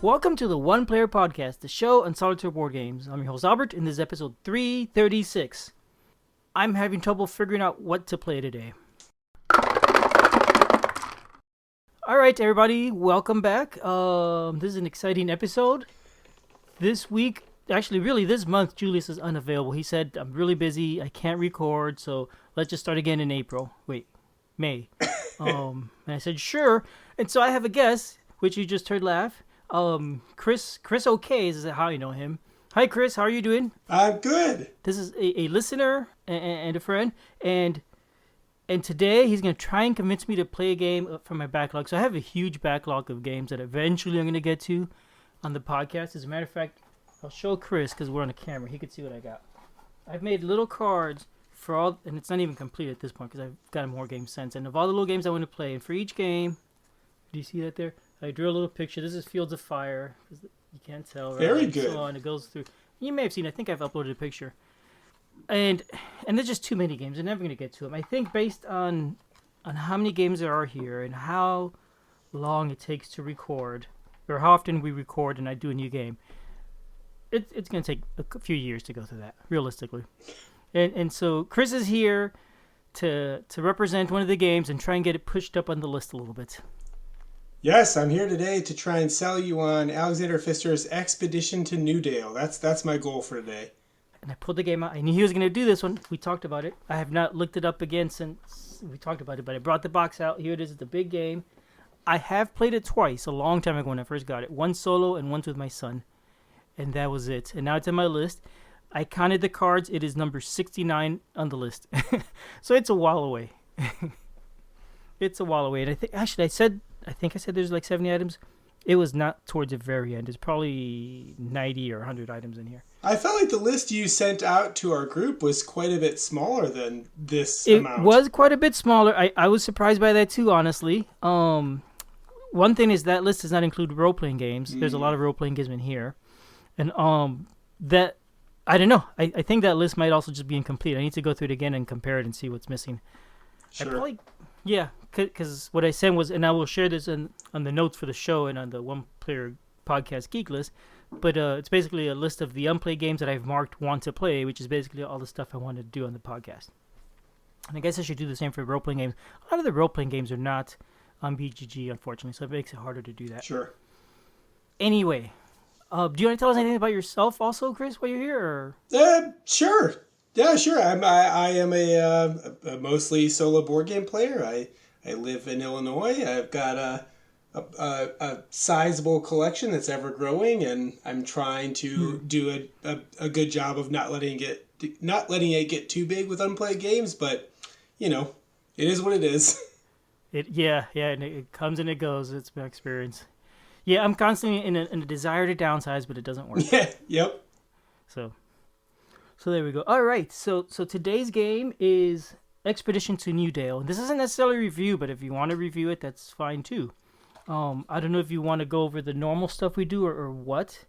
Welcome to the One Player Podcast, the show on solitaire board games. I'm your host Albert, and this is episode 336. I'm having trouble figuring out what to play today. Alright everybody, welcome back. This is an exciting episode. This week, actually really this month, Julius is unavailable. He said, I'm really busy, I can't record, so let's just start again in May. And I said, sure. And so I have a guest, which you just heard laugh. ChrisOkay is how you know him. Hi, Chris. How are you doing? I'm good. This is a listener and a friend, and today he's going to try and convince me to play a game from my backlog. So I have a huge backlog of games that eventually I'm going to get to on the podcast. As a matter of fact, I'll show Chris because we're on the camera. He can see what I got. I've made little cards for all, and it's not even complete at this point because I've got more game sense. And of all the little games I want to play, and for each game, do you see that there? I drew a little picture. This is Fields of Fire. You can't tell, right? Very good. So on, it goes through. You may have seen. I think I've uploaded a picture. And there's just too many games. I'm never going to get to them. I think based on how many games there are here and how long it takes to record, or how often we record and I do a new game, it's going to take a few years to go through that, realistically. And so Chris is here to represent one of the games and try and get it pushed up on the list a little bit. Yes, I'm here today to try and sell you on Alexander Pfister's Expedition to Newdale. That's my goal for today. And I pulled the game out. I knew he was going to do this one. We talked about it. I have not looked it up again since we talked about it, but I brought the box out. Here it is. It's a big game. I have played it twice, a long time ago when I first got it. Once solo and once with my son. And that was it. And now it's on my list. I counted the cards. It is number 69 on the list. So it's a while away. It's a while away. And I think I said there's like 70 items. It was not towards the very end. There's probably 90 or 100 items in here. I felt like the list you sent out to our group was quite a bit smaller than this amount. It was quite a bit smaller. I was surprised by that too, honestly. One thing is that list does not include role-playing games. There's a lot of role-playing games in here. And that, I don't know. I think that list might also just be incomplete. I need to go through it again and compare it and see what's missing. Sure. Yeah, because what I sent was, and I will share this on the notes for the show and on the One Player Podcast Geek list, but it's basically a list of the unplayed games that I've marked want to play, which is basically all the stuff I want to do on the podcast. And I guess I should do the same for role-playing games. A lot of the role-playing games are not on BGG, unfortunately, so it makes it harder to do that. Sure. Anyway, do you want to tell us anything about yourself also, Chris, while you're here? Or? Sure. Yeah, sure. I am a mostly solo board game player. I live in Illinois. I've got a sizable collection that's ever growing, and I'm trying to do a good job of not letting it get too big with unplayed games. But it is what it is. And it comes and it goes. It's my experience. Yeah, I'm constantly in a desire to downsize, but it doesn't work. Yeah. Yep. So there we go. All right. So today's game is Expedition to Newdale. This isn't necessarily a review, but if you want to review it, that's fine too. I don't know if you want to go over the normal stuff we do or what.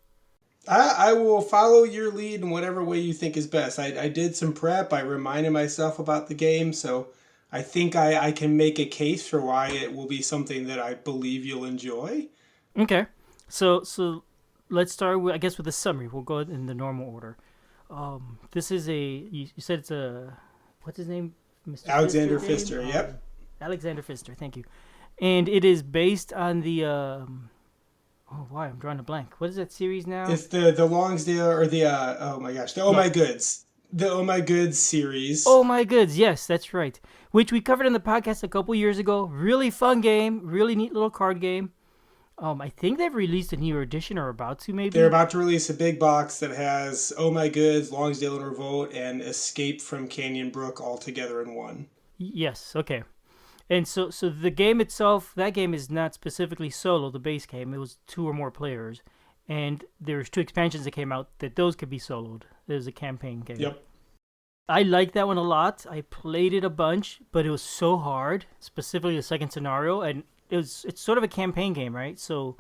I will follow your lead in whatever way you think is best. I did some prep. I reminded myself about the game, so I think I can make a case for why it will be something that I believe you'll enjoy. Okay. So let's start with, I guess, with the summary. We'll go in the normal order. This is you said it's what's his name? Mr. Alexander Pfister, yep. Alexander Pfister, thank you. And it is based on the, I'm drawing a blank. What is that series now? It's the Longsdale, or the Oh My Goods. The Oh My Goods series. Oh My Goods, yes, that's right. Which we covered on the podcast a couple years ago. Really fun game, really neat little card game. I think they've released a new edition, or about to, maybe. They're about to release a big box that has Oh My Goods, Longsdale and Revolt, and Escape from Canyon Brook all together in one. Yes, okay. And so the game itself, that game is not specifically solo, the base game. It was 2 or more players. And there's 2 expansions that came out that those could be soloed. There's a campaign game. Yep. I liked that one a lot. I played it a bunch, but it was so hard, specifically the second scenario, and it's sort of a campaign game, right? So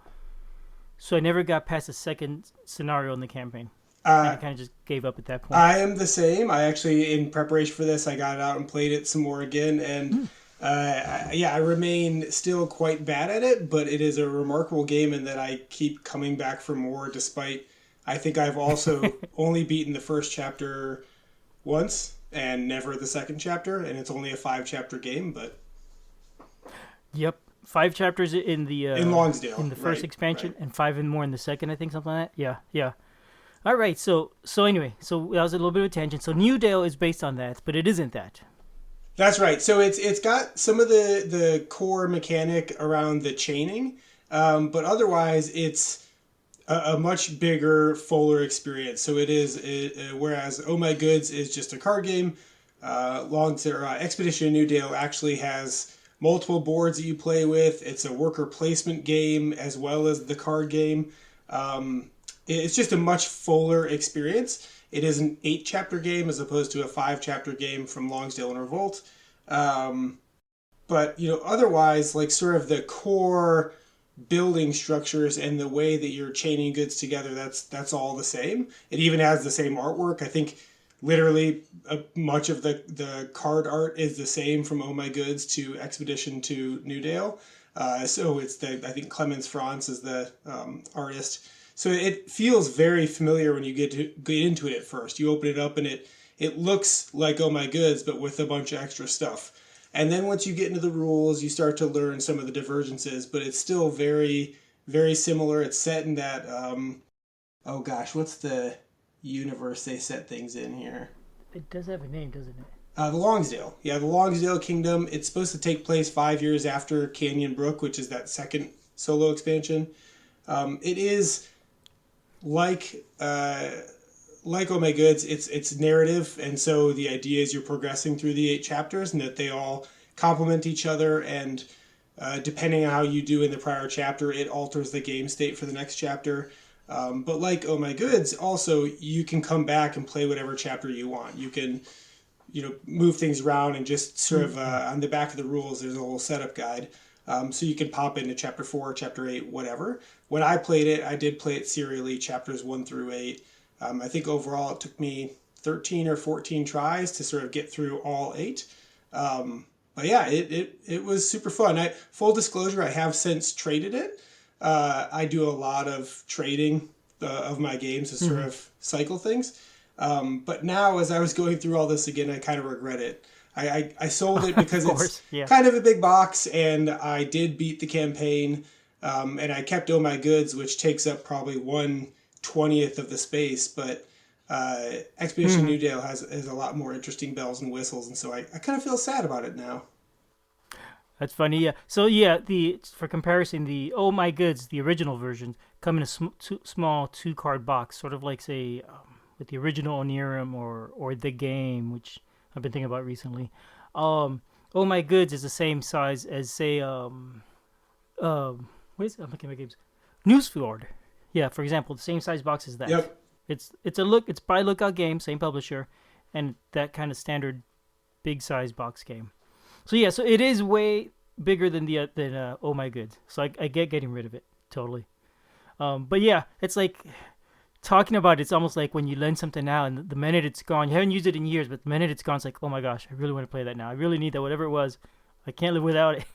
I never got past the second scenario in the campaign. I kind of just gave up at that point. I am the same. I actually, in preparation for this, I got out and played it some more again, and I remain still quite bad at it, but it is a remarkable game in that I keep coming back for more. Despite, I think I've also only beaten the first chapter once and never the second chapter, and it's only a 5 chapter game, but Yep, 5 chapters in Longsdale, in the first expansion, right. and five and more in the second. I think something like that. Yeah, yeah. All right. So anyway, so that was a little bit of a tangent. So Newdale is based on that, but it isn't that. That's right. So it's got some of the core mechanic around the chaining, but otherwise it's a much bigger, fuller experience. So whereas Oh My Goods is just a card game, Expedition Newdale actually has multiple boards that you play with. It's a worker placement game as well as the card game. It's just a much fuller experience. It is an 8 chapter game as opposed to a 5 chapter game from Longsdale and Revolt. Um, but otherwise, like sort of the core building structures and the way that you're chaining goods together, that's all the same. It even has the same artwork. I think literally much of the card art is the same from Oh My Goods to Expedition to Newdale. So it's I think Clemens Franz is the artist. So it feels very familiar when you get into it at first. You open it up and it looks like Oh My Goods, but with a bunch of extra stuff. And then once you get into the rules, you start to learn some of the divergences, but it's still very, very similar. It's set in that, oh gosh, what's the universe they set things in here? It does have a name, doesn't it? The Longsdale. Yeah, the Longsdale Kingdom. It's supposed to take place 5 years after Canyon Brook, which is that second solo expansion. It is like Oh My Goods, it's narrative, and so the idea is you're progressing through the 8 chapters, and that they all complement each other, and depending on how you do in the prior chapter, it alters the game state for the next chapter. But like Oh My Goods, also you can come back and play whatever chapter you want. You can move things around and just sort of on the back of the rules, there's a whole setup guide. So you can pop into chapter 4, chapter 8, whatever. When I played it, I did play it serially, chapters 1 through 8. I think overall it took me 13 or 14 tries to sort of get through all 8. But yeah, it was super fun. Full disclosure, I have since traded it. I do a lot of trading of my games to sort of cycle things. But now, as I was going through all this again, I kind of regret it. I sold it because it's kind of a big box, and I did beat the campaign, and I kept Oh My Goods, which takes up probably 1/20th of the space, but Expedition Newdale has a lot more interesting bells and whistles, and so I kind of feel sad about it now. That's funny, yeah. So yeah, for comparison, the Oh My Goods, the original version, come in a small 2 card box, sort of like say with the original Onirim or the game, which I've been thinking about recently. Oh My Goods is the same size as say what is it? I'm looking at my games. Newsfjord. Yeah, for example, the same size box as that. Yep. It's by Lookout Games, same publisher, and that kind of standard big size box game. So yeah, so it is way bigger than Oh My Goods. So I get getting rid of it totally. But yeah, it's like talking about it's almost like when you lend something now and the minute it's gone, you haven't used it in years, but the minute it's gone, it's like, oh my gosh, I really want to play that now. I really need that, whatever it was. I can't live without it.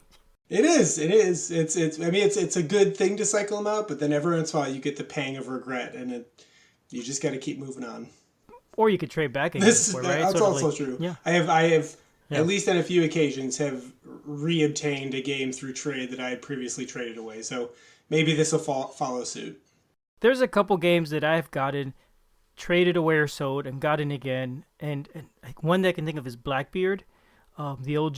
It is. I mean, it's a good thing to cycle them out, but then every once in a while you get the pang of regret, and you just got to keep moving on. Or you could trade back again. That's also true. Yeah. I have at least on a few occasions have reobtained a game through trade that I had previously traded away. So maybe this will follow suit. There's a couple games that I've gotten, traded away or sold, and gotten again. And like one that I can think of is Blackbeard, the old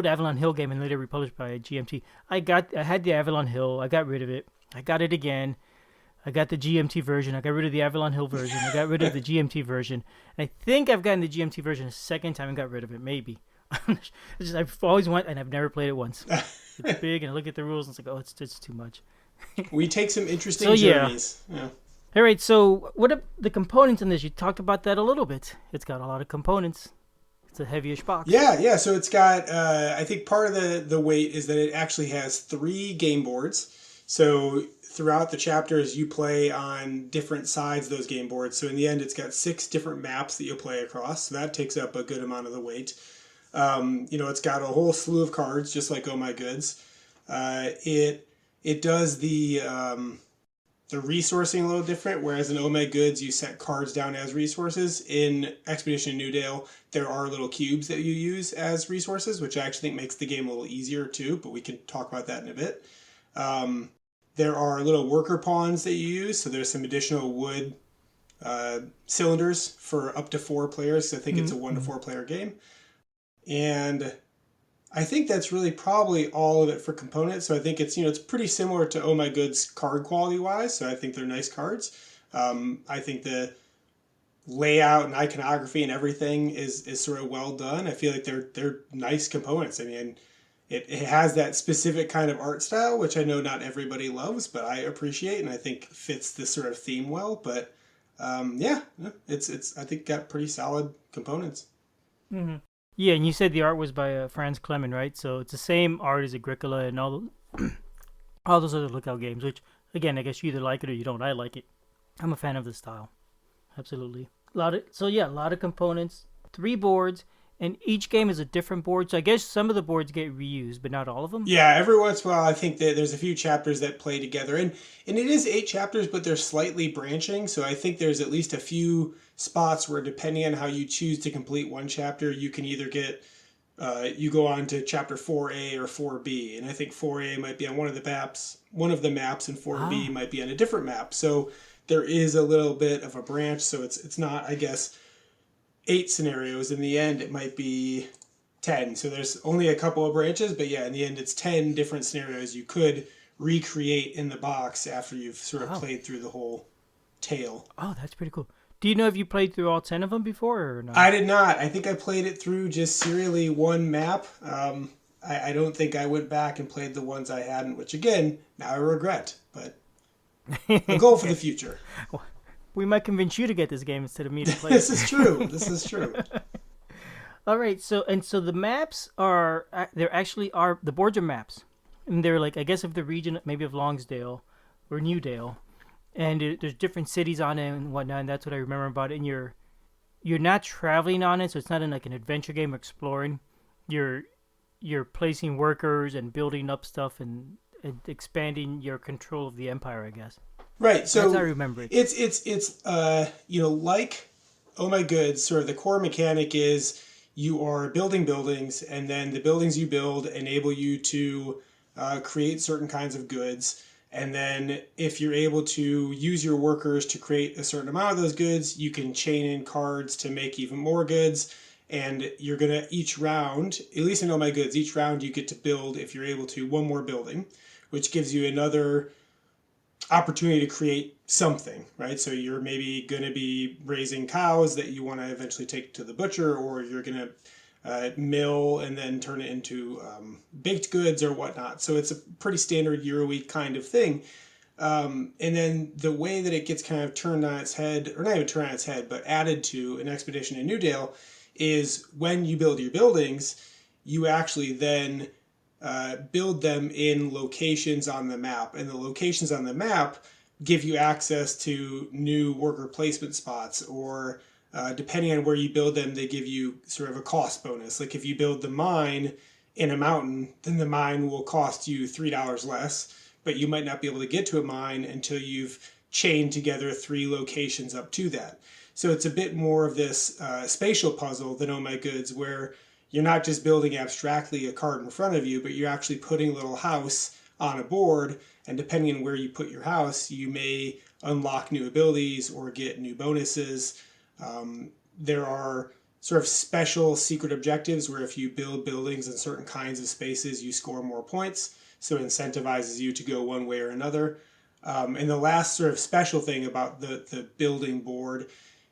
Avalon Hill game, and later republished by GMT. I had the Avalon Hill. I got rid of it. I got it again. I got the GMT version. I got rid of the Avalon Hill version. I got rid of the GMT version. And I think I've gotten the GMT version a second time and got rid of it. Maybe. I've always wanted, and I've never played it once. It's big, and I look at the rules, and it's like, oh, it's too much. We take some interesting journeys. Yeah. All right, so what are the components in this? You talked about that a little bit. It's got a lot of components. It's a heavyish box. Yeah. So it's got, I think part of the weight is that it actually has 3 game boards. So throughout the chapters, you play on different sides of those game boards. So in the end, it's got 6 different maps that you'll play across. So that takes up a good amount of the weight. It's got a whole slew of cards, just like Oh My Goods. It does the resourcing a little different, whereas in Oh My Goods you set cards down as resources. In Expedition Newdale, there are little cubes that you use as resources, which I actually think makes the game a little easier too, but we can talk about that in a bit. Um, there are little worker pawns that you use, so there's some additional wood cylinders for up to 4 players. So I think it's a 1 to 4 player game. And I think that's really probably all of it for components. So I think it's pretty similar to Oh My Goods card quality wise. So I think they're nice cards. I think the layout and iconography and everything is sort of well done. I feel like they're nice components. I mean, it has that specific kind of art style, which I know not everybody loves, but I appreciate and I think fits this sort of theme well. But yeah, it's I think got pretty solid components. Mm-hmm. Yeah, and you said the art was by Franz Clement, right? So it's the same art as Agricola and all those other Lookout games, which, again, I guess you either like it or you don't. I like it. I'm a fan of the style. Absolutely. A lot of components, 3 boards, and each game is a different board. So I guess some of the boards get reused, but not all of them. Yeah, every once in a while, I think that there's a few chapters that play together, and it is 8 chapters, but they're slightly branching. So I think there's at least a few spots where, depending on how you choose to complete one chapter, you can either get you go on to chapter 4A or 4B, and I think 4A might be on one of the maps, and 4B Ah. might be on a different map. So there is a little bit of a branch. So it's not, I guess, 8 scenarios. In the end, it might be 10. So there's only a couple of branches, but yeah, in the end, it's 10 different scenarios you could recreate in the box after you've sort of Wow. played through the whole tale. Oh, that's pretty cool. Do you know if you played through all 10 of them before or I not? did not. I think I played it through just serially one map. I don't think I went back and played the ones I hadn't, which again, now I regret, but a goal for the future. We might convince you to get this game instead of me to play This it. is true. This is true. All right, so the maps are they're actually are the boards are maps, and they're like I guess of the region maybe of Longsdale or Newdale, and there's different cities on it and whatnot. And that's what I remember about it. And you're not traveling on it, so it's not in like an adventure game exploring. You're you're placing workers and building up stuff and expanding your control of the empire. I guess Right. that's how I So remember it. it's like Oh My Goods, sort of the core mechanic is you are building buildings, and then the buildings you build enable you to create certain kinds of goods. And then if you're able to use your workers to create a certain amount of those goods, you can chain in cards to make even more goods. And you're going to each round, at least in Oh My Goods, each round you get to build, if you're able to, one more building, which gives you another opportunity to create something, right? So you're maybe going to be raising cows that you want to eventually take to the butcher, or you're going to mill and then turn it into baked goods or whatnot. So it's a pretty standard year a week kind of thing. And then the way that it gets kind of turned on its head, or not even turned on its head, but added to an expedition in Newdale, is when you build your buildings, you actually then build them in locations on the map. And the locations on the map give you access to new worker placement spots, or depending on where you build them, they give you sort of a cost bonus. Like if you build the mine in a mountain, then the mine will cost you $3 less, but you might not be able to get to a mine until you've chained together 3 locations up to that. So it's a bit more of this spatial puzzle than Oh My Goods, where you're not just building abstractly a card in front of you, but you're actually putting a little house on a board. And depending on where you put your house, you may unlock new abilities or get new bonuses. There are sort of special secret objectives where if you build buildings in certain kinds of spaces, you score more points. So it incentivizes you to go one way or another. And the last sort of special thing about the building board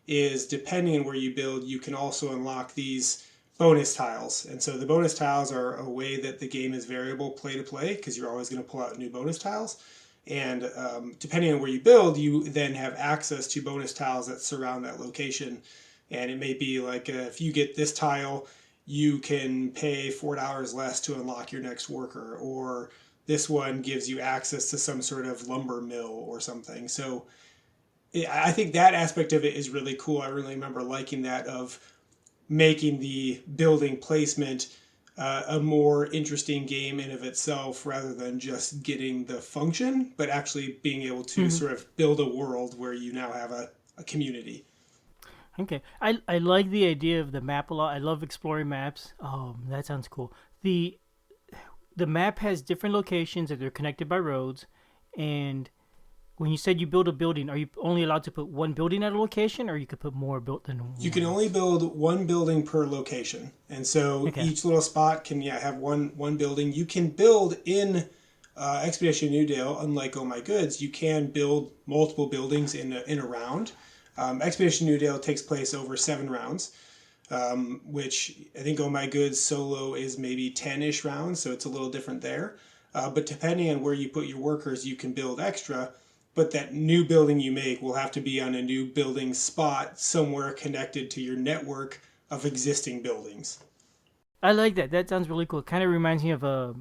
is depending on where you build, you can also unlock these bonus tiles. And so the bonus tiles are a way that the game is variable play to play, because you're always going to pull out new bonus tiles. And depending on where you build, you then have access to bonus tiles that surround that location. And it may be like if you get this tile, you can pay $4 less to unlock your next worker, or this one gives you access to some sort of lumber mill or something. So I think that aspect of it is really cool. I really remember liking that, of making the building placement a more interesting game in of itself rather than just getting the function, but actually being able to Mhm. sort of build a world where you now have a community. Okay, I like the idea of the map a lot. I love exploring maps. Oh, that sounds cool. the The map has different locations that are connected by roads, and when you said you build a building, are you only allowed to put one building at a location, or you could put more built than You can one? only build one building per location, and so Okay. each little spot can have one building. You can build in Expedition Newdale, unlike Oh My Goods, you can build multiple buildings in a round. Expedition Newdale takes place over 7 rounds, which I think Oh My Goods solo is maybe 10-ish rounds, so it's a little different there. But depending on where you put your workers, you can build extra. But that new building you make will have to be on a new building spot somewhere connected to your network of existing buildings. I like that. That sounds really cool. It kind of reminds me of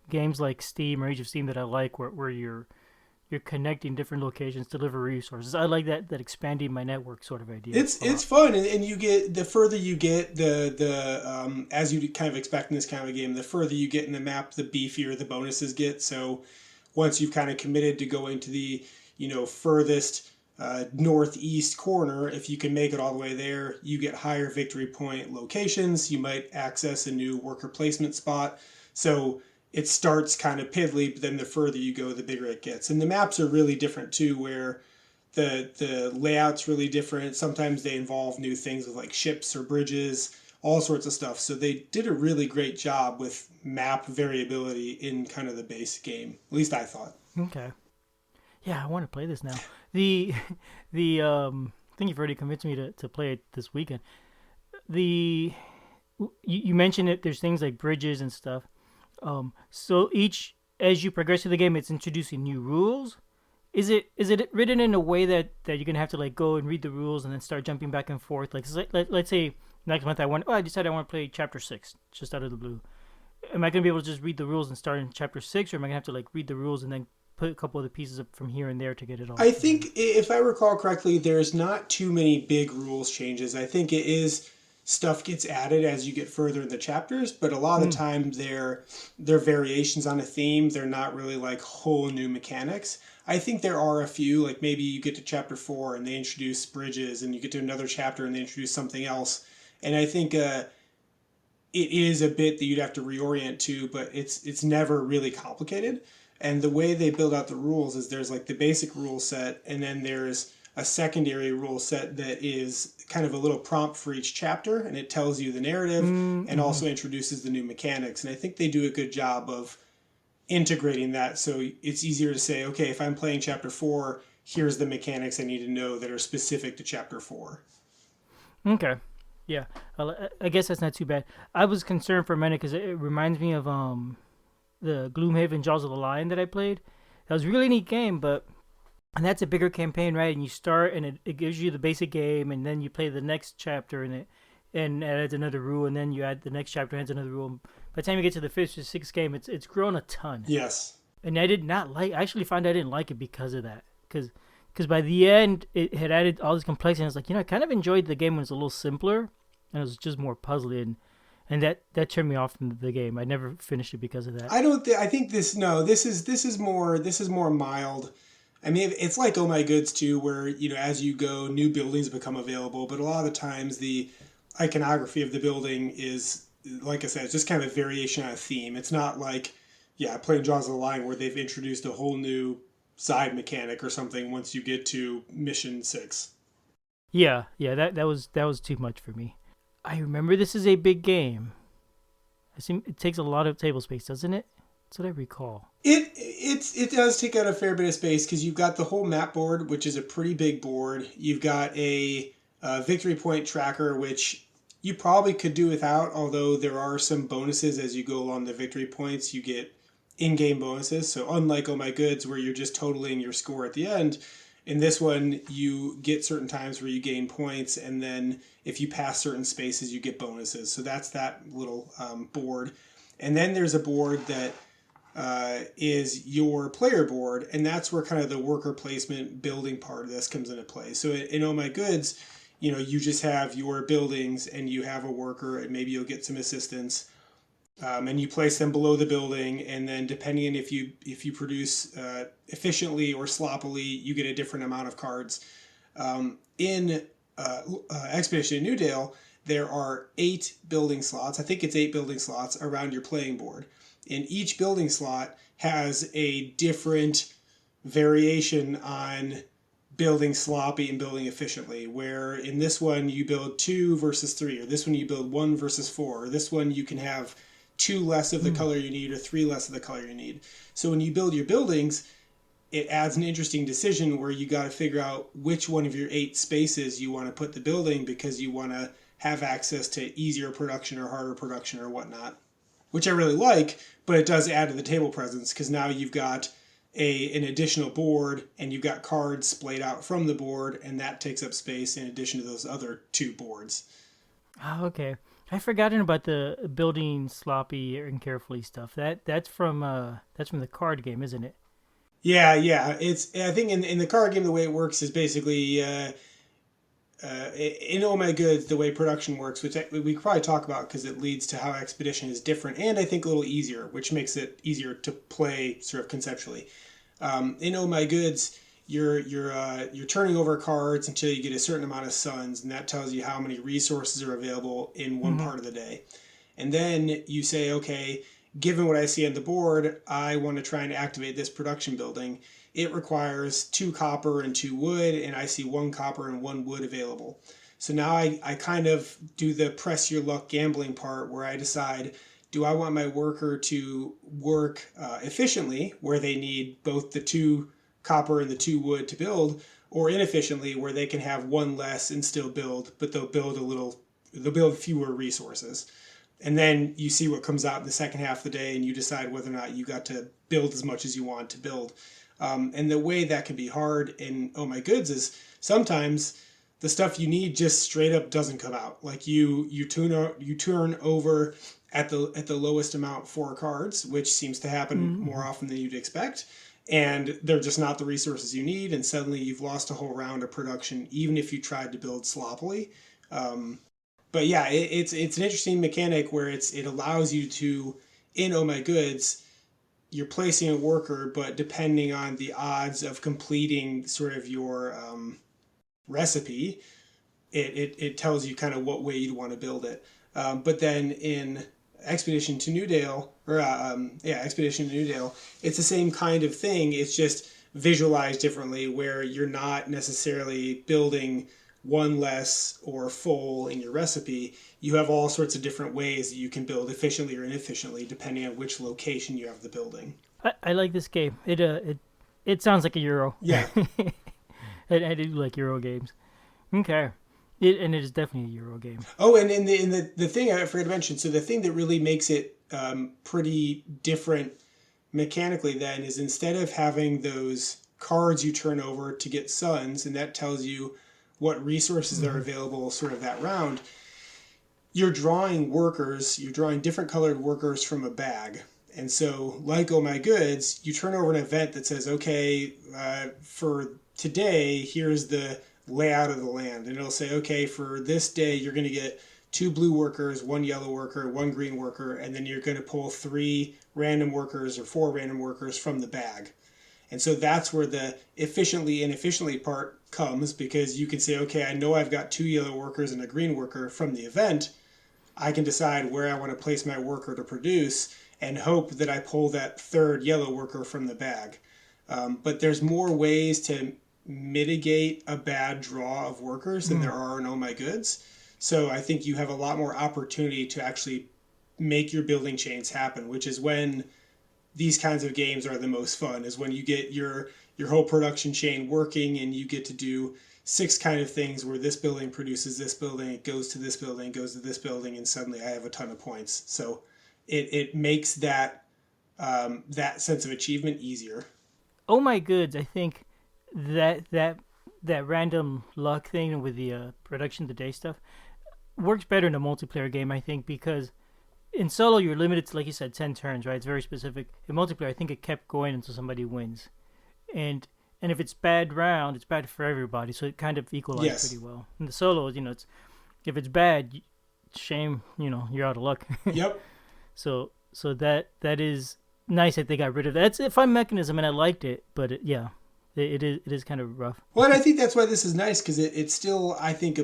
games like Steam or Age of Steam that I like, where you're connecting different locations to deliver resources. I like that expanding my network sort of idea It's a it's lot. fun, and you get the further you get the as you kind of expect in this kind of a game, the further you get in the map, the beefier the bonuses get. So once you've kind of committed to going to the furthest northeast corner, if you can make it all the way there, you get higher victory point locations. You might access a new worker placement spot. So it starts kind of piddly, but then the further you go, the bigger it gets. And the maps are really different too, where the layout's really different. Sometimes they involve new things with like ships or bridges, all sorts of stuff. So they did a really great job with map variability in kind of the base game. At least I thought. Okay. Yeah, I want to play this now. The I think you've already convinced me to play it this weekend. The you mentioned it. There's things like bridges and stuff. So each as you progress through the game, it's introducing new rules. Is it written in a way that you're gonna have to like go and read the rules and then start jumping back and forth? Like let's say next month I decided I want to play chapter 6 just out of the blue. Am I gonna be able to just read the rules and start in chapter 6, or am I gonna have to like read the rules and then put a couple of the pieces up from here and there to get it all I together? think, if I recall correctly, there's not too many big rules changes. I think it is stuff gets added as you get further in the chapters, but a lot of the Hmm. time they're variations on a theme. They're not really like whole new mechanics. I think there are a few, like maybe you get to chapter 4 and they introduce bridges, and you get to another chapter and they introduce something else. And I think it is a bit that you'd have to reorient to, but it's never really complicated. And the way they build out the rules is there's like the basic rule set, and then there's a secondary rule set that is kind of a little prompt for each chapter, and it tells you the narrative and Mm-hmm. also introduces the new mechanics. And I think they do a good job of integrating that, so it's easier to say, okay, if I'm playing chapter 4, here's the mechanics I need to know that are specific to chapter 4. Okay. Yeah. I guess that's not too bad. I was concerned for a minute because it reminds me of the Gloomhaven Jaws of the Lion that I played. That was a really neat game, but and that's a bigger campaign, right? And you start and it gives you the basic game, and then you play the next chapter, and it adds another rule, and then you add the next chapter adds another rule. By the time you get to the fifth or sixth game, it's grown a ton. Yes. And I did not like. I actually found I didn't like it because of that. Because by the end, it had added all this complexity. And I was like, I kind of enjoyed the game when it was a little simpler, and it was just more puzzly, and that turned me off from the game. I never finished it because of that. I don't. I think this. No, this is more mild. I mean, it's like Oh My Goods too, where as you go, new buildings become available. But a lot of the times, the iconography of the building is, like I said, it's just kind of a variation on a theme. It's not like, yeah, playing Jaws of the Lion where they've introduced a whole new side mechanic or something once you get to mission 6. Yeah, yeah, that was too much for me. I remember this is a big game. I seem it takes a lot of table space, doesn't it? That's what I recall. It does take out a fair bit of space because you've got the whole map board, which is a pretty big board. You've got a victory point tracker, which you probably could do without, although there are some bonuses as you go along the victory points. You get in-game bonuses. So unlike Oh My Goods, where you're just totaling your score at the end, in this one you get certain times where you gain points, and then if you pass certain spaces, you get bonuses. So that's that little board. And then there's a board that is your player board, and that's where kind of the worker placement building part of this comes into play. So in Oh My Goods, you just have your buildings and you have a worker and maybe you'll get some assistance, and you place them below the building, and then depending on if you produce efficiently or sloppily, you get a different amount of cards. In Expedition in Newdale, there are 8 building slots. I think it's 8 building slots around your playing board. And each building slot has a different variation on building sloppy and building efficiently, where in this one you build 2 versus 3, or this one you build 1 versus 4, or this one you can have 2 less of the color you need or 3 less of the color you need. So when you build your buildings, it adds an interesting decision where you got to figure out which one of your 8 spaces you want to put the building, because you want to have access to easier production or harder production or whatnot, which I really like, but it does add to the table presence, because now you've got an additional board and you've got cards splayed out from the board, and that takes up space in addition to those other 2 boards. Oh, okay. I've forgotten about the building sloppy and carefully stuff. That's from the card game, isn't it? Yeah. I think in the card game, the way it works is basically in Oh My Goods, the way production works, which we could probably talk about because it leads to how Expedition is different and I think a little easier, which makes it easier to play sort of conceptually. In Oh My Goods, you're turning over cards until you get a certain amount of suns, and that tells you how many resources are available in one part of the day. And then you say, okay, given what I see on the board, I want to try and activate this production building. It requires 2 copper and 2 wood, and I see 1 copper and 1 wood available. So now I kind of do the press your luck gambling part, where I decide, do I want my worker to work efficiently, where they need both the 2 copper and the 2 wood to build, or inefficiently, where they can have 1 less and still build, but they'll build fewer resources. And then you see what comes out in the second half of the day, and you decide whether or not you got to build as much as you want to build. And the way that can be hard in Oh My Goods is sometimes the stuff you need just straight up doesn't come out. Like you turn over at the lowest amount 4 cards, which seems to happen more often than you'd expect. And they're just not the resources you need, and suddenly you've lost a whole round of production, even if you tried to build sloppily. But yeah, it's an interesting mechanic where it allows you to, in Oh My Goods, you're placing a worker, but depending on the odds of completing sort of your recipe, it tells you kind of what way you'd want to build it. But then in Expedition to Newdale, it's the same kind of thing. It's just visualized differently, where you're not necessarily building 1 less or full in your recipe. You have all sorts of different ways that you can build efficiently or inefficiently, depending on which location you have the building. I like this game. It sounds like a Euro. Yeah. I do like Euro games. Okay. It is definitely a Euro game. Oh, and the thing I forgot to mention, so the thing that really makes it pretty different mechanically then is, instead of having those cards you turn over to get suns, and that tells you what resources are available sort of that round, you're drawing different colored workers from a bag. And so, like Oh My Goods, you turn over an event that says, okay, for today, here's the layout of the land. And it'll say, okay, for this day, you're going to get 2 blue workers, 1 yellow worker, 1 green worker, and then you're going to pull 3 random workers or 4 random workers from the bag. And so that's where the efficiently and inefficiently part comes, because you can say, okay, I know I've got 2 yellow workers and a green worker from the event. I can decide where I want to place my worker to produce and hope that I pull that 3rd yellow worker from the bag. But there's more ways to mitigate a bad draw of workers than there are in Oh My Goods. So I think you have a lot more opportunity to actually make your building chains happen, which is when these kinds of games are the most fun, is when you get your whole production chain working, and you get to do 6 kind of things where this building produces this building, it goes to this building, goes to this building, and suddenly I have a ton of points. So it makes that sense of achievement easier. Oh My Goods, I think that random luck thing with the production of the day stuff works better in a multiplayer game, I think, because in solo you're limited to, like you said, 10 turns, right? It's very specific. In multiplayer, I think it kept going until somebody wins. And and if it's bad round, it's bad for everybody. So it kind of equalized Yes. pretty well. In the solos, it's if it's bad, shame, you're out of luck. Yep. So that is nice that they got rid of that. It's a fun mechanism, and I liked it. But it is kind of rough. Well, and I think that's why this is nice because it still, I think,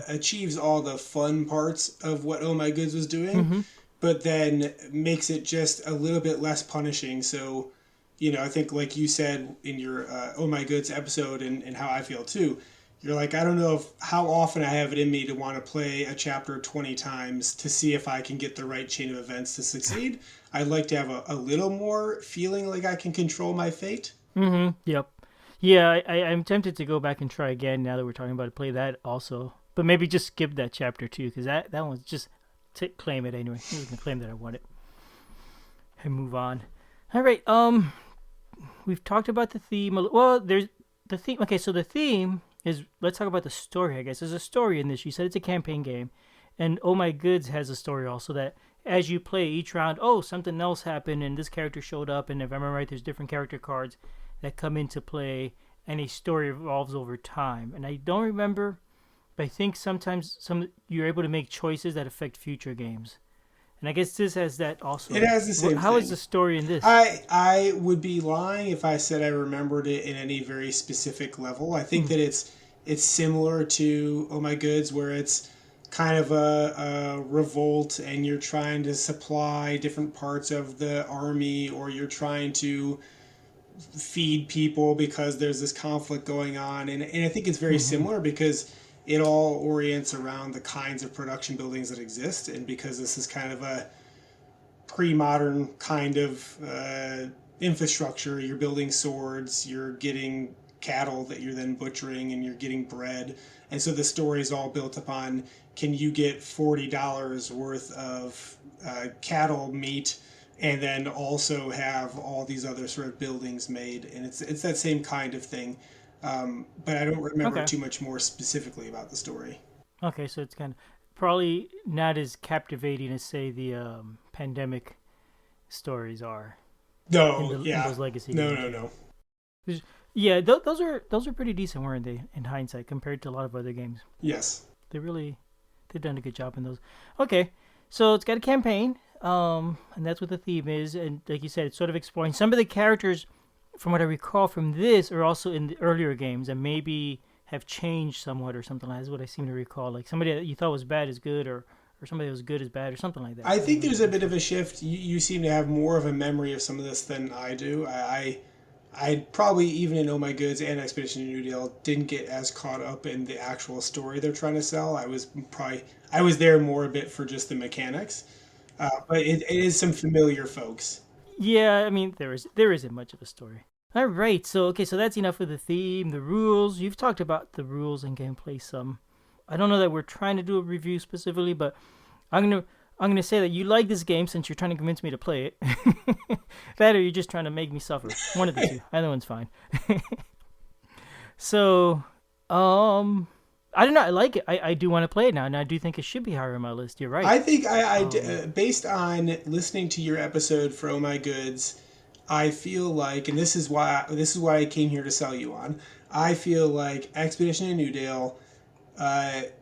achieves all the fun parts of what Oh My Goods was doing, Mm-hmm. but then makes it just a little bit less punishing. So, I think, like you said in your Oh My Goods episode, and how I feel too, you're like, I don't know how often I have it in me to want to play a chapter 20 times to see if I can get the right chain of events to succeed. I'd like to have a little more feeling like I can control my fate. Mm-hmm. Yep. Yeah, I'm tempted to go back and try again now that we're talking about it. Play that also, but maybe just skip that chapter 2 because that one's just claim it anyway. I'm gonna claim that I want it and move on. All right. We've talked about the theme. Well, there's the theme. Okay, so the theme is, let's talk about the story. I guess there's a story in this. You said it's a campaign game, and Oh My Goods has a story also that as you play each round, something else happened and this character showed up, and if I remember right, there's different character cards that come into play, and a story evolves over time. And I don't remember, but I think sometimes you're able to make choices that affect future games. And I guess this has that also. It has the same How thing. is the story in this? I would be lying if I said I remembered it in any very specific level. I think that it's similar to Oh My Goods, where it's kind of a revolt, and you're trying to supply different parts of the army, or you're trying to feed people because there's this conflict going on. And I think it's very Mm-hmm. similar because it all orients around the kinds of production buildings that exist, and because this is kind of a pre-modern kind of infrastructure. You're building swords, you're getting cattle that you're then butchering, and you're getting bread. And so the story is all built upon, can you get $40 worth of cattle meat, and then also have all these other sort of buildings made. And it's that same kind of thing. But I don't remember Okay. too much more specifically about the story. Okay, so it's kind of probably not as captivating as say the pandemic stories are No, in yeah. those legacy No, games. no, no. Yeah, those are pretty decent, weren't they? In hindsight, compared to a lot of other games, Yes. they've done a good job in those. Okay, so it's got a campaign, and that's what the theme is. And like you said, it's sort of exploring some of the characters. From what I recall from this, are also in the earlier games, and maybe have changed somewhat or something like that. Is what I seem to recall. Like somebody that you thought was bad is good, or somebody that was good is bad, or something like that. I I don't think remember there's a too bit of sure. a shift. You seem to have more of a memory of some of this than I do. I probably, even in Oh My Goods and Expedition to Newdale, didn't get as caught up in the actual story they're trying to sell. I was there more a bit for just the mechanics, but it is some familiar folks. Yeah, I mean there isn't much of a story. All right, so okay, so that's enough of the theme, the rules. You've talked about the rules and gameplay some. I don't know that we're trying to do a review specifically, but I'm gonna I'm gonna say that you like this game since you're trying to convince me to play it. That, or you're just trying to make me suffer. One of the two. Either one's fine. So, I don't know. I like it. I do want to play it now, and I do think it should be higher on my list. You're right. I think Um, based on listening to your episode for Oh My Goods, I feel like, and this is why I came here to sell you on. I feel like Expedition to Newdale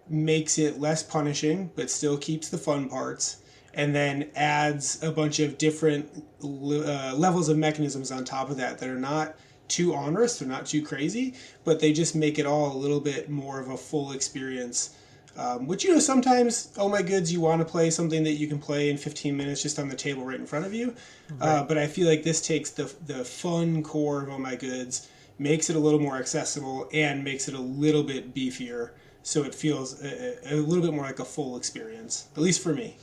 makes it less punishing, but still keeps the fun parts, and then adds a bunch of different levels of mechanisms on top of that are not too onerous, they're not too crazy, but they just make it all a little bit more of a full experience. Which, sometimes, oh my goods, you want to play something that you can play in 15 minutes just on the table right in front of you. right. But I feel like this takes the fun core of oh my goods, makes it a little more accessible, and makes it a little bit beefier. So it feels a little bit more like a full experience, at least for me.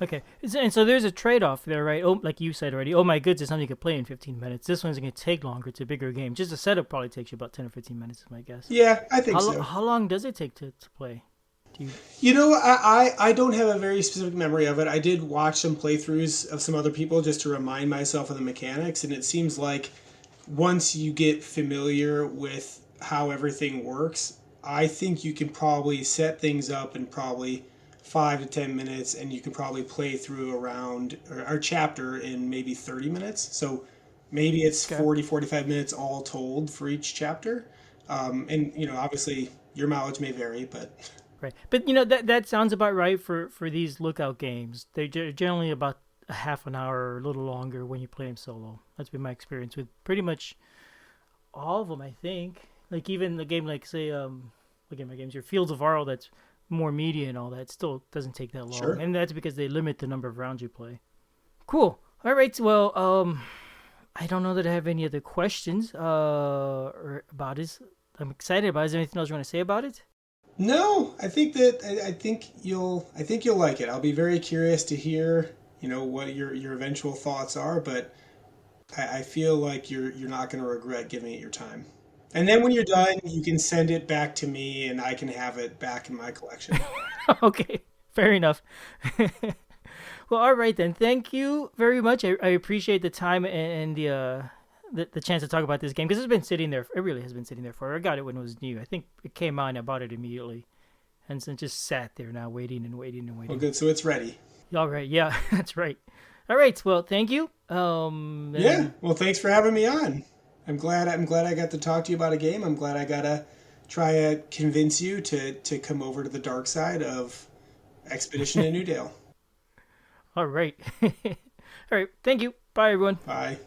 Okay. And so there's a trade-off there, right? Oh, like you said already. Oh my goods, it's something you could play in 15 minutes. This one's gonna take longer. It's a bigger game. Just the setup probably takes you about 10 or 15 minutes, is my guess. Yeah, I think so. How long does it take to play? Do you? I don't have a very specific memory of it. I did watch some playthroughs of some other people just to remind myself of the mechanics, and it seems like once you get familiar with how everything works, I think you can probably set things up in probably 5 to 10 minutes, and you can probably play through around or chapter in maybe 30 minutes. So Maybe it's Okay. 40, 45 minutes all told for each chapter. And, obviously your mileage may vary, but Right. But that sounds about right for these lookout games. They're generally about a half an hour or a little longer when you play them solo. That's been my experience with pretty much all of them, I think. Like even the game like say look at my games, your Fields of Arle that's more media and all that still doesn't take that long. sure. And that's because they limit the number of rounds you play. Cool. All right. Well, I don't know that I have any other questions or about it. I'm excited about it. Is there anything else you want to say about it? No, I think you'll like it. I'll be very curious to hear, what your eventual thoughts are, but I feel like you're not going to regret giving it your time. And then when you're done, you can send it back to me and I can have it back in my collection. Okay. Fair enough. Well, all right then. Thank you very much. I appreciate the time and the chance to talk about this game because it's been sitting there. It really has been sitting there for. I got it when it was new. I think it came on. I bought it immediately, and so it just sat there now, waiting and waiting and Well, waiting. good. So it's ready. All right. Yeah, that's right. All right. Well, thank you. Yeah. Well, thanks for having me on. I'm glad I got to talk to you about a game. I'm glad I got to try to convince you to come over to the dark side of Expedition in Newdale. All right. All right. Thank you. Bye, everyone. Bye.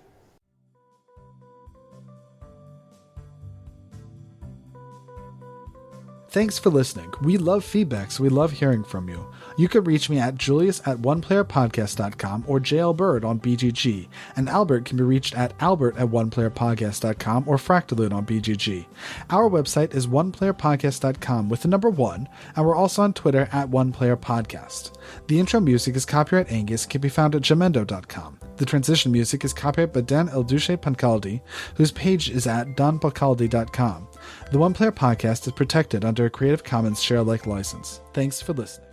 Thanks for listening. We love feedback, so we love hearing from you. You can reach me at julius@oneplayerpodcast.com or JLBird on BGG, and Albert can be reached at albert@oneplayerpodcast.com or Fractaloon on BGG. Our website is oneplayerpodcast.com with the number 1, and we're also on Twitter at oneplayerpodcast. The intro music is copyright Angus and can be found at jamendo.com. The transition music is copyright by Dan Elduce Pancaldi, whose page is at donpancaldi.com. The One Player Podcast is protected under a Creative Commons share-alike license. Thanks for listening.